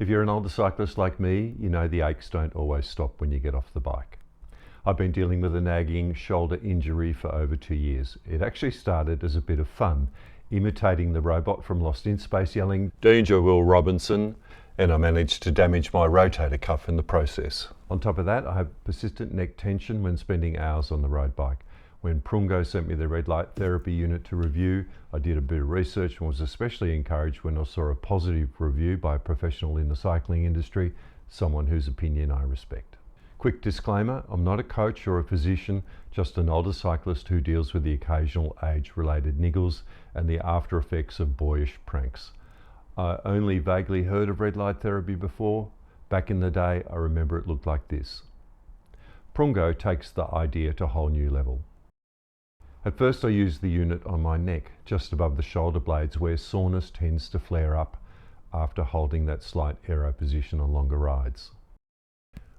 If you're an older cyclist like me, you know the aches don't always stop when you get off the bike. I've been dealing with a nagging shoulder injury for over 2 years. It actually started as a bit of fun, imitating the robot from Lost in Space yelling, "Danger, Will Robinson," and I managed to damage my rotator cuff in the process. On top of that, I have persistent neck tension when spending hours on the road bike. When Prungo sent me the red light therapy unit to review, I did a bit of research and was especially encouraged when I saw a positive review by a professional in the cycling industry, someone whose opinion I respect. Quick disclaimer, I'm not a coach or a physician, just an older cyclist who deals with the occasional age-related niggles and the after effects of boyish pranks. I only vaguely heard of red light therapy before. Back in the day, I remember it looked like this. Prungo takes the idea to a whole new level. At first I used the unit on my neck, just above the shoulder blades where soreness tends to flare up after holding that slight aero position on longer rides.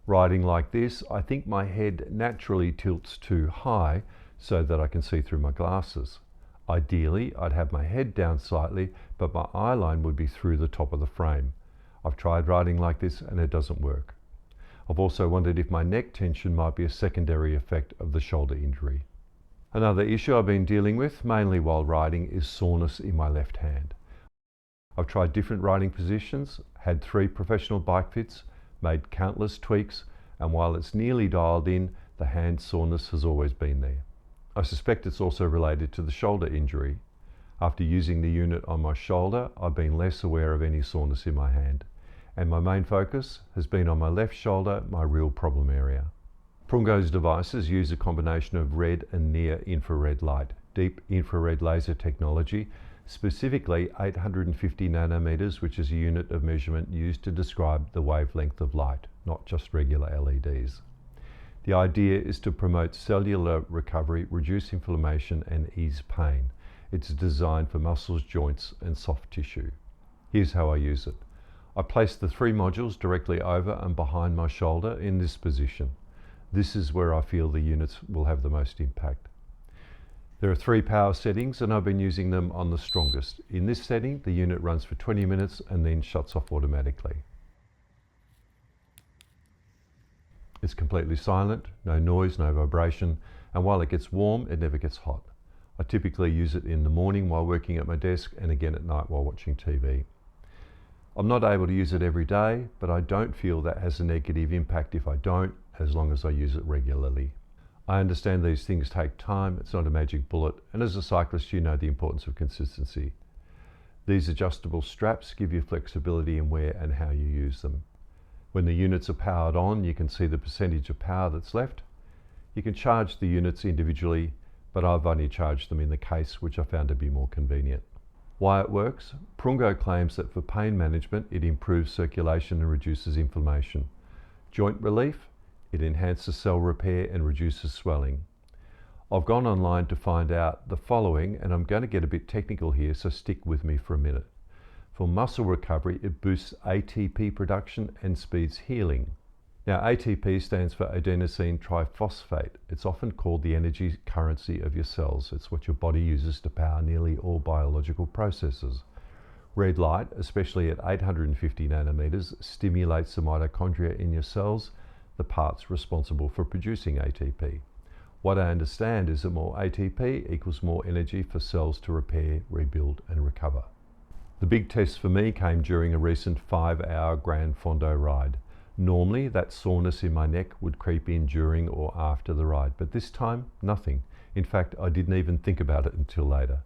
Riding like this, I think my head naturally tilts too high so that I can see through my glasses. Ideally, I'd have my head down slightly, but my eye line would be through the top of the frame. I've tried riding like this and it doesn't work. I've also wondered if my neck tension might be a secondary effect of the shoulder injury. Another issue I've been dealing with, mainly while riding, is soreness in my left hand. I've tried different riding positions, had 3 professional bike fits, made countless tweaks, and while it's nearly dialed in, the hand soreness has always been there. I suspect it's also related to the shoulder injury. After using the unit on my shoulder, I've been less aware of any soreness in my hand, and my main focus has been on my left shoulder, my real problem area. Prungo's devices use a combination of red and near-infrared light, deep infrared laser technology, specifically 850 nanometers, which is a unit of measurement used to describe the wavelength of light, not just regular LEDs. The idea is to promote cellular recovery, reduce inflammation, and ease pain. It's designed for muscles, joints, and soft tissue. Here's how I use it. I place the 3 modules directly over and behind my shoulder in this position. This is where I feel the units will have the most impact. There are 3 power settings and I've been using them on the strongest. In this setting, the unit runs for 20 minutes and then shuts off automatically. It's completely silent, no noise, no vibration, and while it gets warm, it never gets hot. I typically use it in the morning while working at my desk and again at night while watching TV. I'm not able to use it every day, but I don't feel that has a negative impact if I don't, as long as I use it regularly. I understand these things take time, it's not a magic bullet, and as a cyclist you know the importance of consistency. These adjustable straps give you flexibility in where and how you use them. When the units are powered on, you can see the percentage of power that's left. You can charge the units individually, but I've only charged them in the case, which I found to be more convenient. Why it works? Prungo claims that for pain management, it improves circulation and reduces inflammation. Joint relief? It enhances cell repair and reduces swelling. I've gone online to find out the following, and I'm going to get a bit technical here, so stick with me for a minute. For muscle recovery, it boosts ATP production and speeds healing. Now, ATP stands for adenosine triphosphate. It's often called the energy currency of your cells. It's what your body uses to power nearly all biological processes. Red light, especially at 850 nanometers, stimulates the mitochondria in your cells, the parts responsible for producing ATP. What I understand is that more ATP equals more energy for cells to repair, rebuild, and recover. The big test for me came during a recent 5-hour Gran Fondo ride. Normally, that soreness in my neck would creep in during or after the ride, but this time, nothing. In fact, I didn't even think about it until later.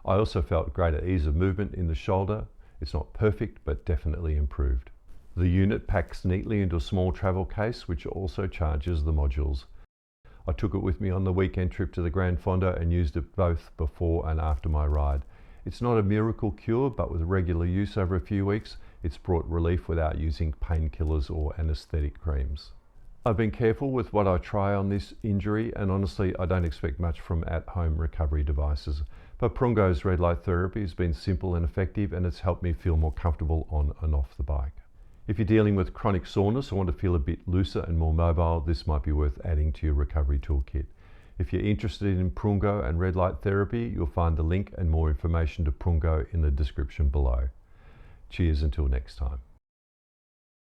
I also felt greater ease of movement in the shoulder. It's not perfect, but definitely improved. The unit packs neatly into a small travel case, which also charges the modules. I took it with me on the weekend trip to the Gran Fondo and used it both before and after my ride. It's not a miracle cure, but with regular use over a few weeks, it's brought relief without using painkillers or anesthetic creams. I've been careful with what I try on this injury, and honestly, I don't expect much from at-home recovery devices. But Prungo's red light therapy has been simple and effective, and it's helped me feel more comfortable on and off the bike. If you're dealing with chronic soreness or want to feel a bit looser and more mobile, this might be worth adding to your recovery toolkit. If you're interested in Prungo and red light therapy, you'll find the link and more information to Prungo in the description below. Cheers until next time.